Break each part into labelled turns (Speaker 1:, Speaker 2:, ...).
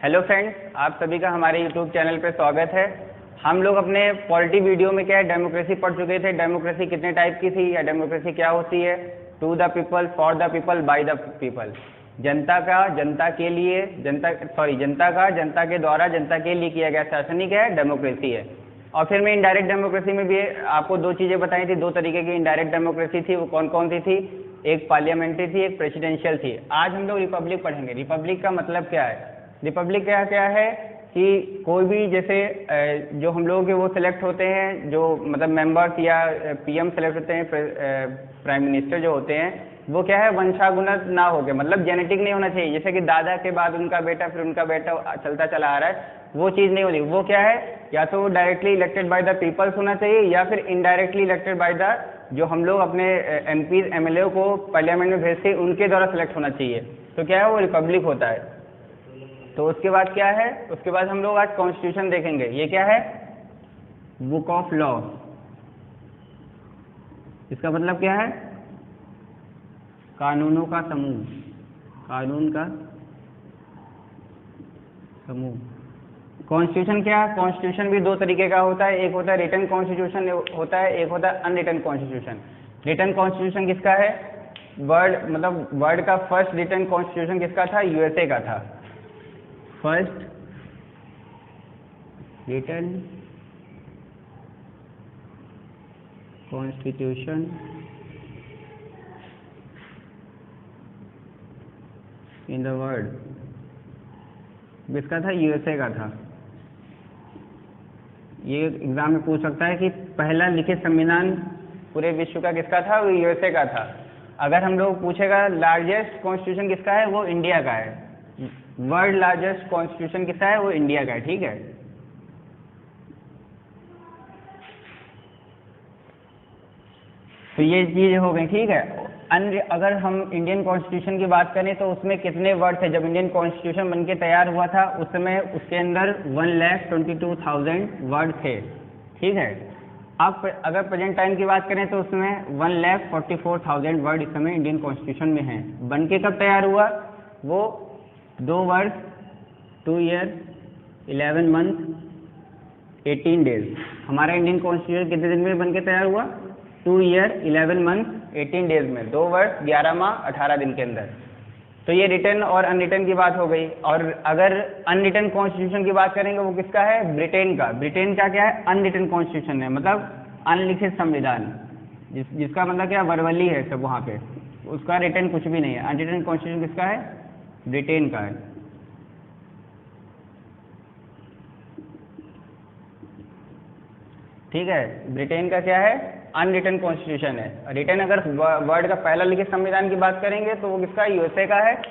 Speaker 1: Hello friends, आप सभी का हमारे यूट्यूब चैनल पर स्वागत है। हम लोग अपने पॉलिटी वीडियो में क्या है डेमोक्रेसी पढ़ चुके थे। डेमोक्रेसी कितने टाइप की थी या डेमोक्रेसी क्या होती है। To the people, for the people, by the people. जनता का जनता के लिए, जनता का जनता के द्वारा जनता के लिए किया गया शासन ही क्या है, डेमोक्रेसी है। और फिर मैं इनडायरेक्ट डेमोक्रेसी में भी आपको दो चीज़ें बताई थी। दो तरीके की इनडायरेक्ट डेमोक्रेसी थी, वो कौन कौन सी थी। एक पार्लियामेंट्री थी, एक प्रेसिडेंशियल थी। आज हम लोग रिपब्लिक पढ़ेंगे। रिपब्लिक का मतलब क्या है। रिपब्लिक क्या है कि कोई भी जैसे जो हम लोग के वो सिलेक्ट होते हैं, जो मतलब मेंबर्स या पीएम सेलेक्ट होते हैं, प्राइम मिनिस्टर जो होते हैं, वो क्या है वंशागुणत ना हो गया, मतलब जेनेटिक नहीं होना चाहिए। जैसे कि दादा के बाद उनका बेटा, फिर उनका बेटा चलता चला आ रहा है, वो चीज़ नहीं होती। वो क्या है, या तो directly elected by the peoples होना चाहिए या फिर इनडायरेक्टली इलेक्टेड बाय द जो हम लोग अपने एमपी एमएलए को पार्लियामेंट में भेजते हैं उनके द्वारा सेलेक्ट होना चाहिए। तो क्या है, वो रिपब्लिक होता है। तो उसके बाद क्या है, उसके बाद हम लोग आज कॉन्स्टिट्यूशन देखेंगे। ये क्या है, बुक ऑफ लॉ। इसका मतलब क्या है, कानूनों का समूह, कानून का समूह। कॉन्स्टिट्यूशन क्या है, कॉन्स्टिट्यूशन भी दो तरीके का होता है। एक होता है रिटन कॉन्स्टिट्यूशन होता है, एक होता है अनरिटन कॉन्स्टिट्यूशन। रिटन कॉन्स्टिट्यूशन किसका है, वर्ल्ड का फर्स्ट रिटन कॉन्स्टिट्यूशन किसका था, यूएसए का था। First written constitution in the world किसका था, यूएसए का था। ये एग्जाम में पूछ सकता है कि पहला लिखित संविधान पूरे विश्व का किसका था, वो यूएसए का था। अगर हम लोग पूछेगा लार्जेस्ट कॉन्स्टिट्यूशन किसका है, वो इंडिया का है। वर्ल्ड लार्जेस्ट कॉन्स्टिट्यूशन किसका है, वो इंडिया का है। ठीक है, तो ये चीज हो गई। ठीक है, अगर हम इंडियन कॉन्स्टिट्यूशन की बात करें तो उसमें कितने वर्ड थे। जब इंडियन कॉन्स्टिट्यूशन बनके तैयार हुआ था उस समय उसके अंदर 1,22,000 वर्ड थे। ठीक है, अब अगर प्रेजेंट टाइम की बात करें तो उसमें 1,44,000 वर्ड इस समय इंडियन कॉन्स्टिट्यूशन में हैं। बनके कब तैयार हुआ, वो 2 वर्ष 2 ईयर 11 मंथ 18 डेज। हमारा इंडियन कॉन्स्टिट्यूशन कितने दिन में बनके तैयार हुआ, 2 ईयर 11 मंथ 18 डेज में, 2 वर्ष 11 माह 18 दिन के अंदर। तो ये रिटन और अनरिटन की बात हो गई। और अगर अनरिटन कॉन्स्टिट्यूशन की बात करेंगे वो किसका है, ब्रिटेन का। ब्रिटेन का क्या है, अनरिटन कॉन्स्टिट्यूशन है, मतलब अनलिखित संविधान, जिसका मतलब क्या वर्बली है सब वहाँ पे, उसका रिटन कुछ भी नहीं है। अनरिटन कॉन्स्टिट्यूशन किसका है, ब्रिटेन का है। ठीक है, ब्रिटेन का क्या है, अनरिटन कॉन्स्टिट्यूशन है। रिटन अगर वर्ल्ड का पहला लिखित संविधान की बात करेंगे तो वो किसका, यूएसए का है।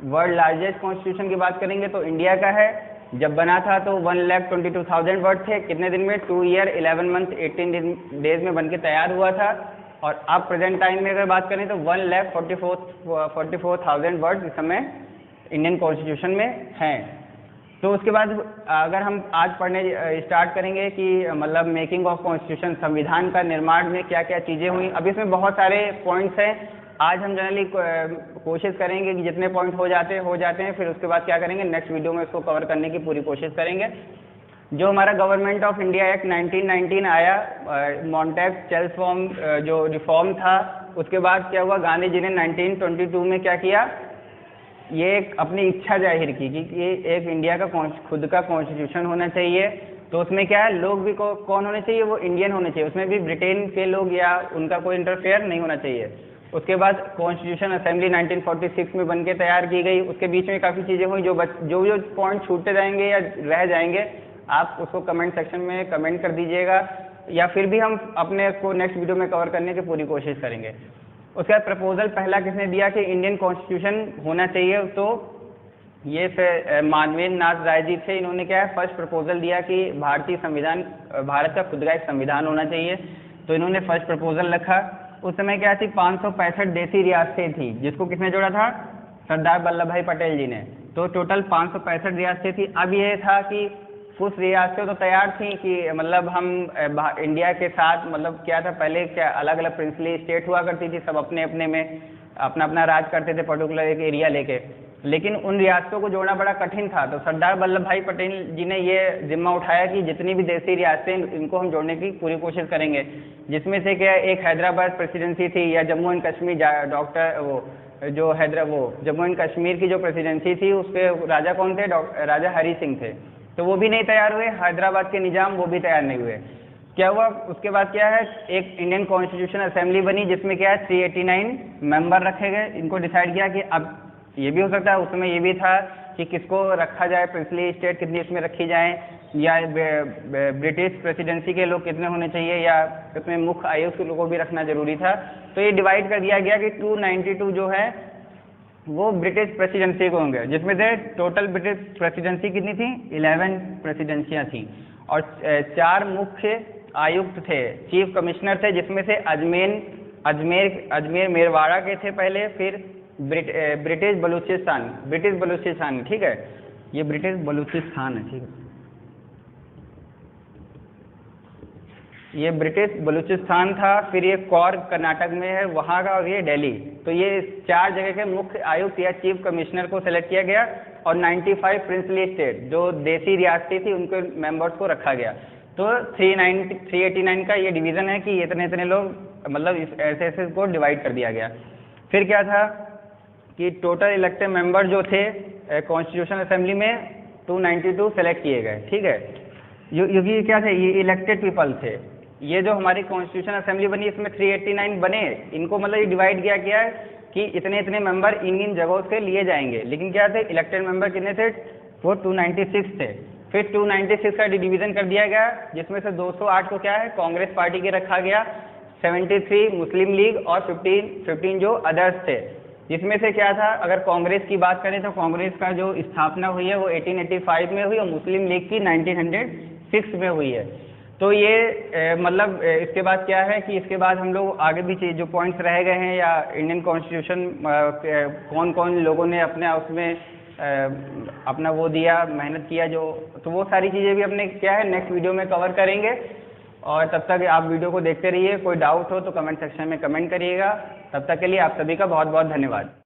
Speaker 1: वर्ल्ड लार्जेस्ट कॉन्स्टिट्यूशन की बात करेंगे तो इंडिया का है। जब बना था तो 1,22,000 वर्ड थे। कितने दिन में, 2 ईयर 11 मंथ 18 डेज में बनके तैयार हुआ था। और अब प्रेजेंट टाइम में अगर बात करें तो 1,44,000 वर्ड इस समय इंडियन कॉन्स्टिट्यूशन में हैं। तो उसके बाद अगर हम आज पढ़ने स्टार्ट करेंगे कि मतलब मेकिंग ऑफ कॉन्स्टिट्यूशन, संविधान का निर्माण में क्या क्या चीज़ें हुई। अभी इसमें बहुत सारे पॉइंट्स हैं। आज हम जनरली कोशिश करेंगे कि जितने पॉइंट हो जाते हैं, फिर उसके बाद क्या करेंगे, नेक्स्ट वीडियो में इसको कवर करने की पूरी कोशिश करेंगे। जो हमारा गवर्नमेंट ऑफ इंडिया एक्ट 1919 आया, मॉन्टेग चेल्सफॉर्म जो रिफॉर्म था, उसके बाद क्या हुआ, गांधी जी ने 1922 में क्या किया, ये एक अपनी इच्छा जाहिर की कि ये एक इंडिया का खुद का कॉन्स्टिट्यूशन होना चाहिए। तो उसमें क्या है, लोग भी कौन होने चाहिए, वो इंडियन होने चाहिए। उसमें भी ब्रिटेन के लोग या उनका कोई इंटरफेयर नहीं होना चाहिए। उसके बाद कॉन्स्टिट्यूशन असेंबली 1946 में बनके तैयार की गई। उसके बीच में काफ़ी चीज़ें हुई। जो पॉइंट छूटते जाएंगे या रह जाएंगे आप उसको कमेंट सेक्शन में कमेंट कर दीजिएगा, या फिर भी हम अपने को नेक्स्ट वीडियो में कवर करने की पूरी कोशिश करेंगे। उसके बाद प्रपोजल पहला किसने दिया कि इंडियन कॉन्स्टिट्यूशन होना चाहिए, तो ये मानवेंद्र नाथ राय जी थे। इन्होंने क्या है, फर्स्ट प्रपोजल दिया कि भारतीय संविधान, भारत का खुद का एक संविधान होना चाहिए। तो इन्होंने फर्स्ट प्रपोजल रखा। उस समय क्या थी, 565 देसी रियासतें थी, जिसको किसने जोड़ा था, सरदार वल्लभ भाई पटेल जी ने। तो टोटल 565 रियासतें थी। अब ये था कि कुछ रियासतें तो तैयार थी कि मतलब हम इंडिया के साथ, मतलब क्या था, पहले क्या अलग अलग प्रिंसली स्टेट हुआ करती थी, सब अपने अपने में अपना अपना राज करते थे पर्टिकुलर एक एरिया लेके। लेकिन उन रियासतों को जोड़ना बड़ा कठिन था। तो सरदार वल्लभ भाई पटेल जी ने ये जिम्मा उठाया कि जितनी भी देसी रियासतें इनको हम जोड़ने की पूरी कोशिश करेंगे, जिसमें से क्या एक हैदराबाद प्रेसिडेंसी थी, या जम्मू एंड कश्मीर जम्मू एंड कश्मीर की जो प्रेसिडेंसी थी उसके राजा कौन थे, राजा हरि सिंह थे। तो वो भी नहीं तैयार हुए, हैदराबाद के निजाम वो भी तैयार नहीं हुए। क्या हुआ उसके बाद, क्या है, एक इंडियन कॉन्स्टिट्यूशन असेंबली बनी जिसमें क्या है 389 मेंबर रखे गए। इनको डिसाइड किया कि अब ये भी हो सकता है, उस समय ये भी था कि किसको रखा जाए, प्रिंसली स्टेट कितनी इसमें रखी जाए, या ब्रिटिश प्रेसिडेंसी के लोग कितने होने चाहिए, या इसमें मुख्य आयुक्त के लोगों को भी रखना जरूरी था। तो ये डिवाइड कर दिया गया कि 292 जो है वो ब्रिटिश प्रेसिडेंसी को होंगे, जिसमें से टोटल ब्रिटिश प्रेसिडेंसी कितनी थी, 11 प्रेसिडेंसियाँ थी, और 4 मुख्य आयुक्त थे, चीफ कमिश्नर थे, जिसमें से अजमेर मेरवाड़ा के थे पहले, फिर ब्रिटिश बलूचिस्तान, ठीक है, ये ब्रिटिश बलूचिस्तान है, ठीक है, ये ब्रिटिश बलूचिस्तान था, फिर ये कौर कर्नाटक में है वहाँ का, और ये दिल्ली। तो ये 4 जगह के मुख्य आयुक्त या चीफ कमिश्नर को सेलेक्ट किया गया, और 95 प्रिंसली स्टेट जो देसी रियासतें थी उनके मेंबर्स को रखा गया। तो 389 का ये डिवीज़न है कि इतने इतने लोग, मतलब इस ऐसे को डिवाइड कर दिया गया। फिर क्या था कि टोटल इलेक्टेड मेंबर जो थे कॉन्स्टिट्यूशन असेंबली में 292 सेलेक्ट किए गए, ठीक है। ये क्या थे, ये इलेक्टेड पीपल थे। ये जो हमारी कॉन्स्टिट्यूशन असेंबली बनी इसमें 389 बने, इनको मतलब ये डिवाइड किया गया है कि इतने इतने मेंबर इन जगहों से लिए जाएंगे, लेकिन क्या थे, इलेक्टेड मेंबर कितने थे, वो 296 थे। फिर 296 का डिवीज़न कर दिया गया, जिसमें से 208 को क्या है, कांग्रेस पार्टी के रखा गया, 73 मुस्लिम लीग, और 15 जो अदर्स थे, जिसमें से क्या था, अगर कांग्रेस की बात करें तो कांग्रेस का जो स्थापना हुई है वो 1885 में हुई, और मुस्लिम लीग की 1906 में हुई है। तो ये मतलब इसके बाद क्या है कि इसके बाद हम लोग आगे भी जो पॉइंट्स रह गए हैं, या इंडियन कॉन्स्टिट्यूशन कौन कौन लोगों ने अपने उसमें अपना वो दिया, मेहनत किया जो, तो वो सारी चीज़ें भी अपने क्या है नेक्स्ट वीडियो में कवर करेंगे। और तब तक आप वीडियो को देखते रहिए, कोई डाउट हो तो कमेंट सेक्शन में कमेंट करिएगा। तब तक के लिए आप सभी का बहुत बहुत धन्यवाद।